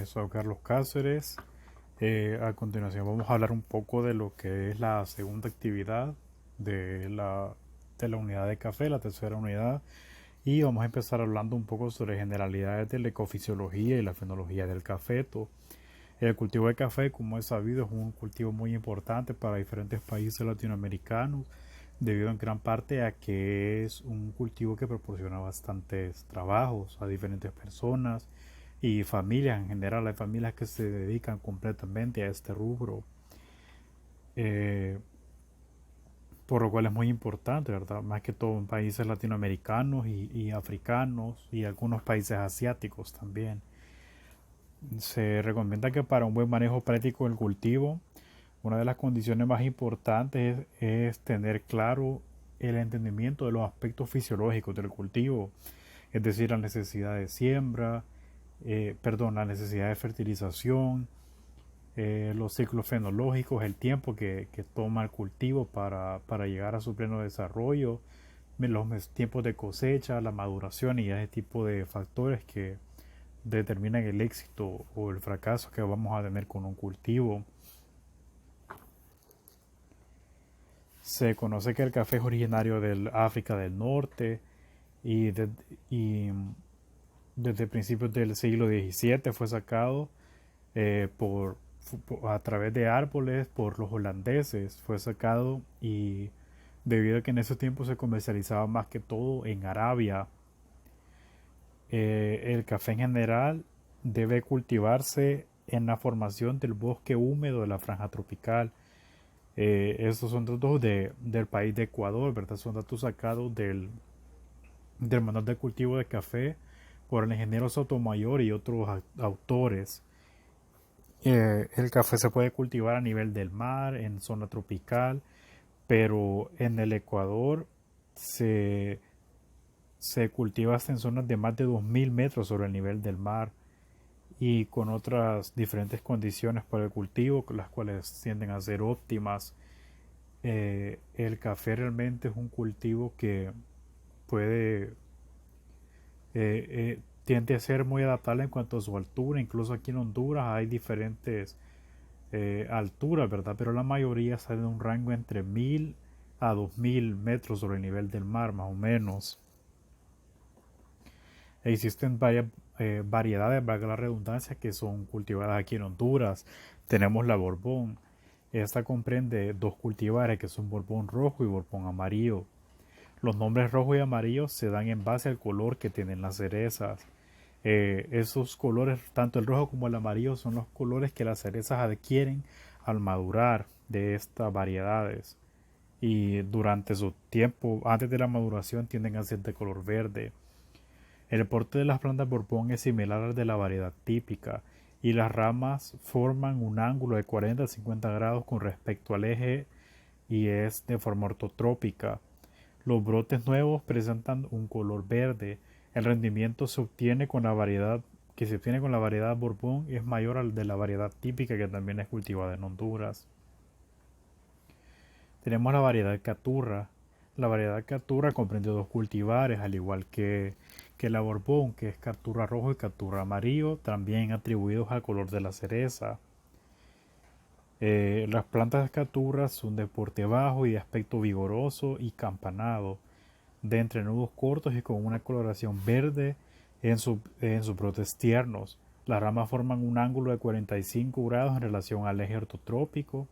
Soy Carlos Cáceres. A continuación vamos a hablar un poco de lo que es la segunda actividad de la unidad de café, la tercera unidad, y vamos a empezar hablando un poco sobre generalidades de la ecofisiología y la fenología del cafeto. El cultivo de café, como es sabido, es un cultivo muy importante para diferentes países latinoamericanos, debido en gran parte a que es un cultivo que proporciona bastantes trabajos a diferentes personas y familias en general. Hay familias que se dedican completamente a este rubro, eh, por lo cual es muy importante, ¿verdad? Más que todo en países latinoamericanos y africanos y algunos países asiáticos también. Se recomienda que para un buen manejo práctico del cultivo, una de las condiciones más importantes es tener claro el entendimiento de los aspectos fisiológicos del cultivo, es decir, la necesidad de siembra, la necesidad de fertilización, los ciclos fenológicos, el tiempo que toma el cultivo para llegar a su pleno desarrollo, los tiempos de cosecha, la maduración y ese tipo de factores que determinan el éxito o el fracaso que vamos a tener con un cultivo. Se conoce que el café es originario del África del Norte y, y desde principios del siglo XVII fue sacado eh, por, a través de árboles por los holandeses. Fue sacado y debido a que en ese tiempo se comercializaba más que todo en Arabia, el café en general debe cultivarse en la formación del bosque húmedo de la franja tropical. Estos son datos del país de Ecuador, ¿verdad? Son datos sacados del manual de cultivo de café por el ingeniero Sotomayor y otros autores. El café se puede cultivar a nivel del mar, en zona tropical, pero en el Ecuador se, se cultiva hasta en zonas de más de 2000 metros sobre el nivel del mar y con otras diferentes condiciones para el cultivo, las cuales tienden a ser óptimas. El café realmente es un cultivo que puede tiende a ser muy adaptable en cuanto a su altura. Incluso aquí en Honduras hay diferentes alturas, ¿verdad? Pero la mayoría está en un rango entre 1000 a 2000 metros sobre el nivel del mar, más o menos. Existen varias variedades, valga la redundancia, que son cultivadas aquí en Honduras. Tenemos la Borbón. Esta comprende dos cultivares que son Borbón rojo y Borbón amarillo. Los nombres rojo y amarillo se dan en base al color que tienen las cerezas. Esos colores, tanto el rojo como el amarillo, son los colores que las cerezas adquieren al madurar de estas variedades. Y durante su tiempo, antes de la maduración, tienden a ser de color verde. El porte de las plantas Borbón es similar al de la variedad típica y las ramas forman un ángulo de 40 a 50 grados con respecto al eje y es de forma ortotrópica. Los brotes nuevos presentan un color verde. El rendimiento se obtiene con la variedad que se obtiene con la variedad Borbón es mayor al de la variedad típica que también es cultivada en Honduras. Tenemos la variedad Caturra. La variedad Caturra comprende dos cultivares, al igual que la Borbón, que es Caturra rojo y Caturra amarillo, también atribuidos al color de la cereza. Las plantas Caturra son de porte bajo y de aspecto vigoroso y campanado, de entrenudos cortos y con una coloración verde en sus brotes tiernos. Las ramas forman un ángulo de 45 grados en relación al eje ortotrópico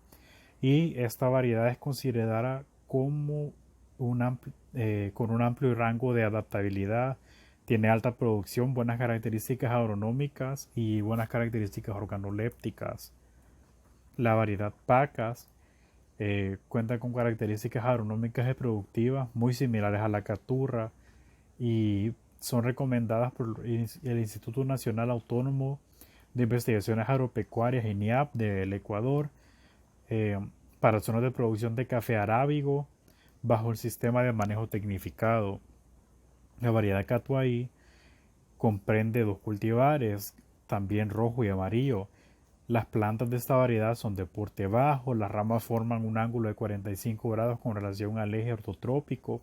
y esta variedad es considerada como con un amplio rango de adaptabilidad. Tiene alta producción, buenas características agronómicas y buenas características organolépticas. La variedad Pacas cuenta con características agronómicas y productivas muy similares a la Caturra y son recomendadas por el Instituto Nacional Autónomo de Investigaciones Agropecuarias INIAP del Ecuador eh, para zonas de producción de café arábigo bajo el sistema de manejo tecnificado. La variedad Catuai comprende dos cultivares, también rojo y amarillo. Las plantas de esta variedad son de porte bajo, las ramas forman un ángulo de 45 grados con relación al eje ortotrópico,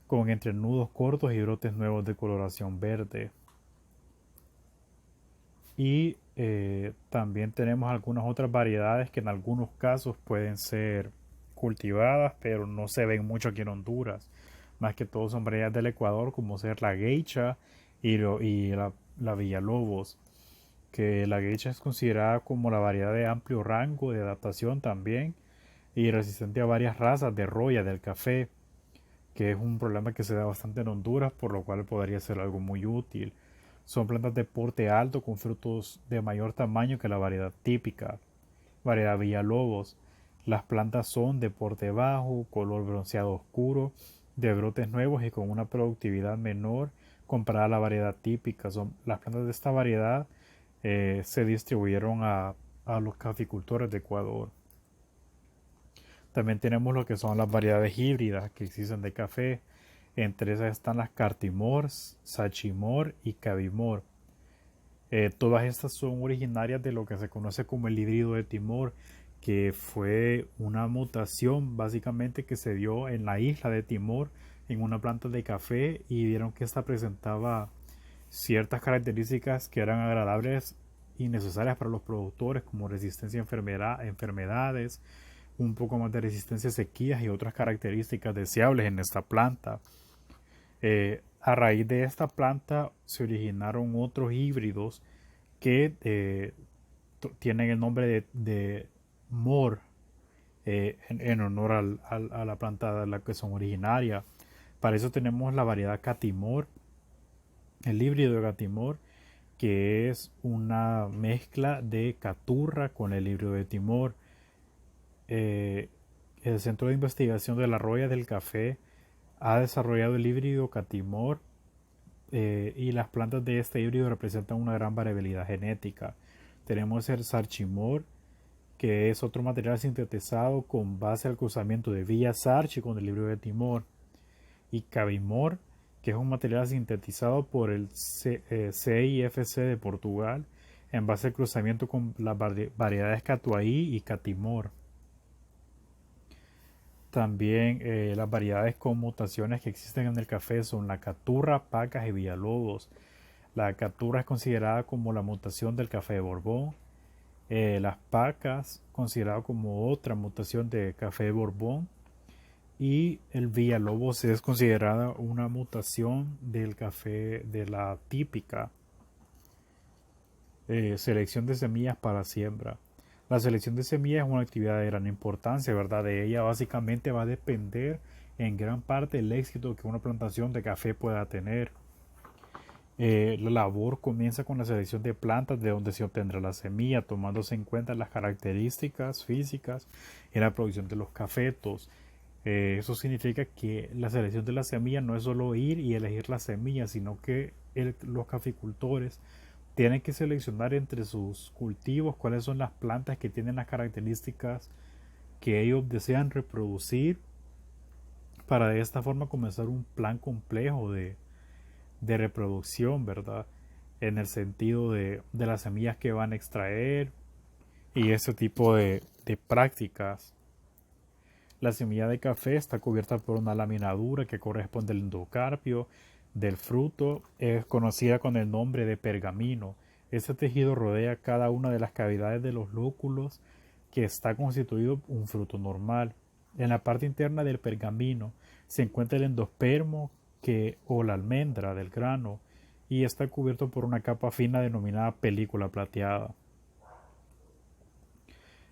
con entrenudos cortos y brotes nuevos de coloración verde. Y también tenemos algunas otras variedades que en algunos casos pueden ser cultivadas, pero no se ven mucho aquí en Honduras. Más que todo son variedades del Ecuador, como ser la geisha y la Villalobos, que la geisha es considerada como la variedad de amplio rango de adaptación también y resistente a varias razas de roya del café, que es un problema que se da bastante en Honduras, por lo cual podría ser algo muy útil. Son plantas de porte alto con frutos de mayor tamaño que la variedad típica, variedad Villalobos. Las plantas son de porte bajo, color bronceado oscuro, de brotes nuevos y con una productividad menor comparada a la variedad típica. Las plantas de esta variedad se distribuyeron a los caficultores de Ecuador. También tenemos lo que son las variedades híbridas que existen de café. Entre esas están las Cartimor, Sachimor y Cabimor. Todas estas son originarias de lo que se conoce como el híbrido de Timor, que fue una mutación básicamente que se dio en la isla de Timor en una planta de café y vieron que esta presentaba ciertas características que eran agradables y necesarias para los productores, como resistencia a enfermedades, un poco más de resistencia a sequías y otras características deseables en esta planta. A raíz de esta planta se originaron otros híbridos que tienen el nombre de Mor, en honor a la planta de la que son originarias. Para eso tenemos la variedad Catimor, el híbrido de Catimor, que es una mezcla de caturra con el híbrido de Timor. Eh, el Centro de Investigación de la Roya del Café ha desarrollado el híbrido Catimor, y las plantas de este híbrido representan una gran variabilidad genética. Tenemos el Sarchimor, que es otro material sintetizado con base al cruzamiento de Villa Sarchi con el híbrido de Timor, y Cabimor, que es un material sintetizado por el CIFC de Portugal en base al cruzamiento con las variedades Catuaí y Catimor. También las variedades con mutaciones que existen en el café son la Caturra, Pacas y Villalobos. La Caturra es considerada como la mutación del café de Borbón. Las Pacas, considerado como otra mutación de café de Borbón. Y el Villalobos es considerada una mutación del café de la típica selección de semillas para siembra. La selección de semillas es una actividad de gran importancia, ¿verdad? De ella básicamente va a depender en gran parte el éxito que una plantación de café pueda tener. La labor comienza con la selección de plantas de donde se obtendrá la semilla, tomándose en cuenta las características físicas en la producción de los cafetos. Eso significa que la selección de la semilla no es solo ir y elegir la semilla, sino que los caficultores tienen que seleccionar entre sus cultivos cuáles son las plantas que tienen las características que ellos desean reproducir para de esta forma comenzar un plan complejo de reproducción, ¿verdad? En el sentido de las semillas que van a extraer y ese tipo de prácticas. La semilla de café está cubierta por una lámina dura que corresponde al endocarpio del fruto. Es conocida con el nombre de pergamino. Este tejido rodea cada una de las cavidades de los lúculos que está constituido un fruto normal. En la parte interna del pergamino se encuentra el endospermo o la almendra del grano y está cubierto por una capa fina denominada película plateada.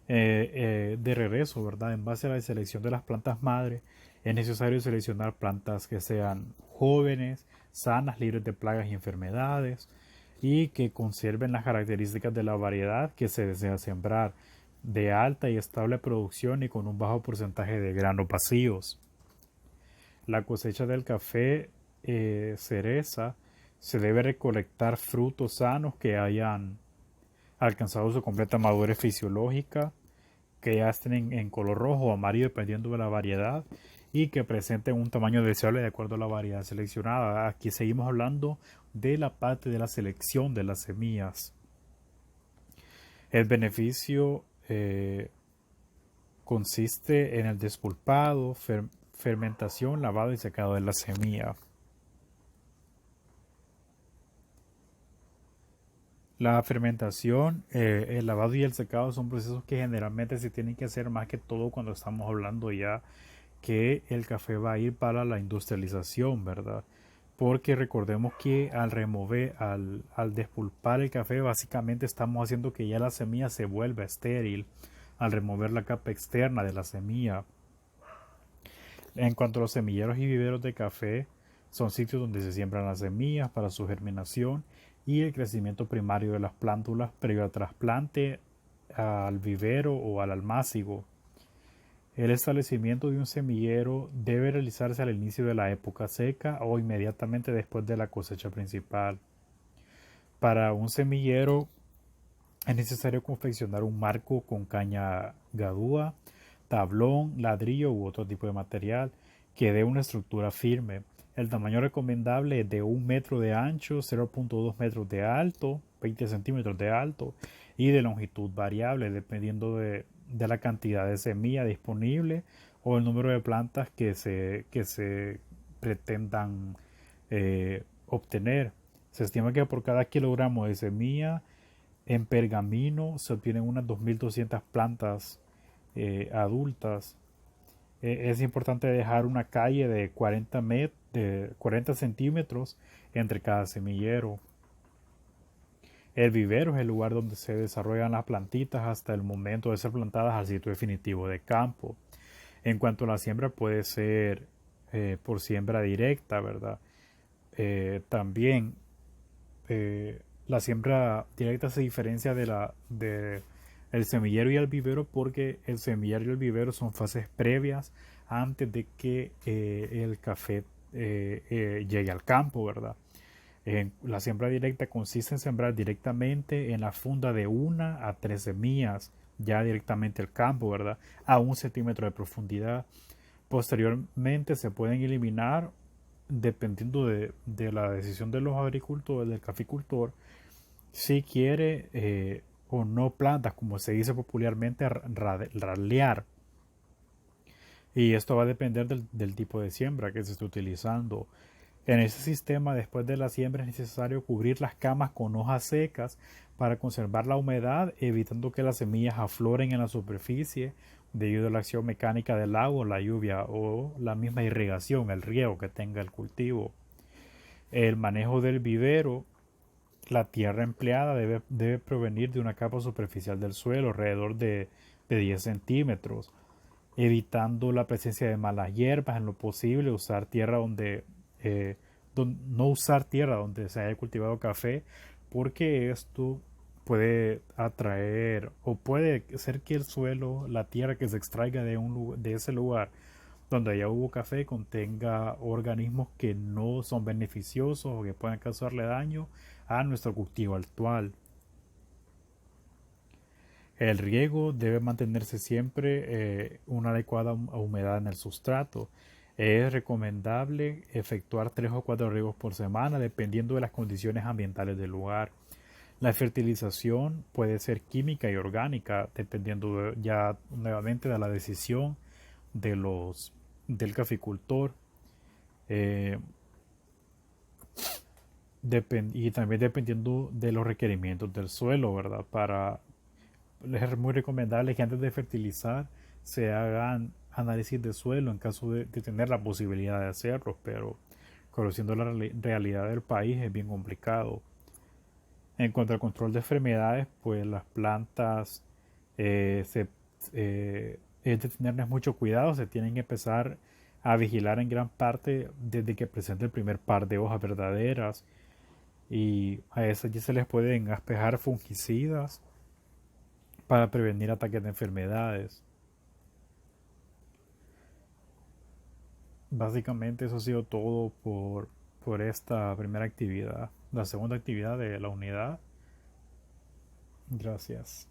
De regreso, ¿verdad? En base a la selección de las plantas madre, es necesario seleccionar plantas que sean jóvenes, sanas, libres de plagas y enfermedades y que conserven las características de la variedad que se desea sembrar, de alta y estable producción y con un bajo porcentaje de granos vacíos. La cosecha del café cereza se debe recolectar frutos sanos que hayan alcanzado su completa madurez fisiológica, que ya estén en color rojo o amarillo dependiendo de la variedad y que presenten un tamaño deseable de acuerdo a la variedad seleccionada. Aquí seguimos hablando de la parte de la selección de las semillas. El beneficio consiste en el despulpado, fermentación, lavado y secado de la semilla. La fermentación, el lavado y el secado son procesos que generalmente se tienen que hacer más que todo cuando estamos hablando ya que el café va a ir para la industrialización, ¿verdad? Porque recordemos que al remover, al despulpar el café, básicamente estamos haciendo que ya la semilla se vuelva estéril al remover la capa externa de la semilla. En cuanto a los semilleros y viveros de café, son sitios donde se siembran las semillas para su germinación y el crecimiento primario de las plántulas previo al trasplante al vivero o al almácigo. El establecimiento de un semillero debe realizarse al inicio de la época seca o inmediatamente después de la cosecha principal. Para un semillero es necesario confeccionar un marco con caña gadúa, tablón, ladrillo u otro tipo de material que dé una estructura firme. El tamaño recomendable es de 1 metro de ancho, 0.2 metros de alto, 20 centímetros de alto y de longitud variable dependiendo de la cantidad de semilla disponible o el número de plantas que se pretendan obtener. Se estima que por cada kilogramo de semilla en pergamino se obtienen unas 2.200 plantas adultas. Es importante dejar una calle de 40 centímetros entre cada semillero. El vivero es el lugar donde se desarrollan las plantitas hasta el momento de ser plantadas al sitio definitivo de campo. En cuanto a la siembra, puede ser por siembra directa, ¿verdad? También la siembra directa se diferencia de el semillero y el vivero porque el semillero y el vivero son fases previas antes de que el café llegue al campo, ¿verdad? La siembra directa consiste en sembrar directamente en la funda de 1 a 3 semillas, ya directamente al campo, ¿verdad? A 1 centímetro de profundidad. Posteriormente se pueden eliminar, dependiendo de la decisión de los agricultores, del caficultor, si quiere o no plantas, como se dice popularmente, ralear. Y esto va a depender del tipo de siembra que se esté utilizando. En ese sistema, después de la siembra, es necesario cubrir las camas con hojas secas para conservar la humedad, evitando que las semillas afloren en la superficie debido a la acción mecánica del agua, la lluvia o la misma irrigación, el riego que tenga el cultivo. El manejo del vivero. La tierra empleada debe provenir de una capa superficial del suelo, alrededor de 10 centímetros, evitando la presencia de malas hierbas en lo posible, usar tierra no usar tierra donde se haya cultivado café, porque esto puede atraer o puede ser que el suelo, la tierra que se extraiga de ese lugar donde ya hubo café, contenga organismos que no son beneficiosos o que pueden causarle daño a nuestro cultivo actual. El riego debe mantenerse siempre una adecuada humedad en el sustrato. Es recomendable efectuar 3 o 4 riegos por semana dependiendo de las condiciones ambientales del lugar. La fertilización puede ser química y orgánica dependiendo ya nuevamente de la decisión de del caficultor. Eh, y también dependiendo de los requerimientos del suelo, ¿verdad? Es muy recomendable que antes de fertilizar se hagan análisis de suelo en caso de tener la posibilidad de hacerlo, pero conociendo la realidad del país es bien complicado. En cuanto al control de enfermedades, pues las plantas eh, se, es de tenerles mucho cuidado, se tienen que empezar a vigilar en gran parte desde que presente el primer par de hojas verdaderas y a esas ya se les pueden aspejar fungicidas para prevenir ataques de enfermedades. Básicamente eso ha sido todo por esta primera actividad. La segunda actividad de la unidad. Gracias.